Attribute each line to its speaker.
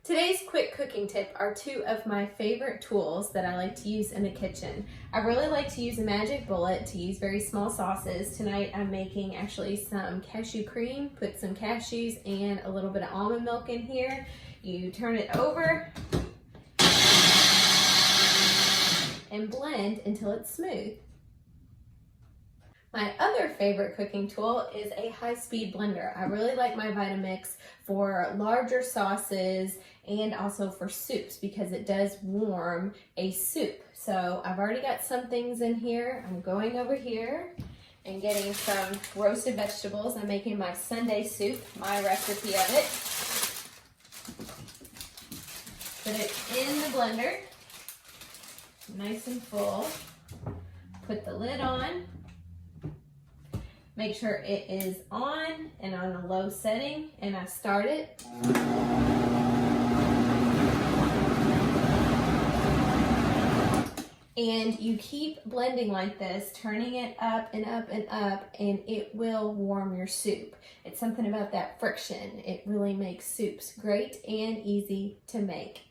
Speaker 1: Today's quick cooking tip are two of my favorite tools that I like to use in the kitchen. I really like to use a magic bullet to use very small sauces. Tonight I'm making actually some cashew cream. Put some cashews and a little bit of almond milk in here. You turn it over and blend until it's smooth. My other favorite cooking tool is a high-speed blender. I really like my Vitamix for larger sauces and also for soups because it does warm a soup. So I've already got some things in here. I'm going over here and getting some roasted vegetables. I'm making my Sunday soup, my recipe of it. Put it in the blender, nice and full. Put the lid on. Make sure it is on and on a low setting, and I start it. And you keep blending like this, turning it up and up and up, and it will warm your soup. It's something about that friction. It really makes soups great and easy to make.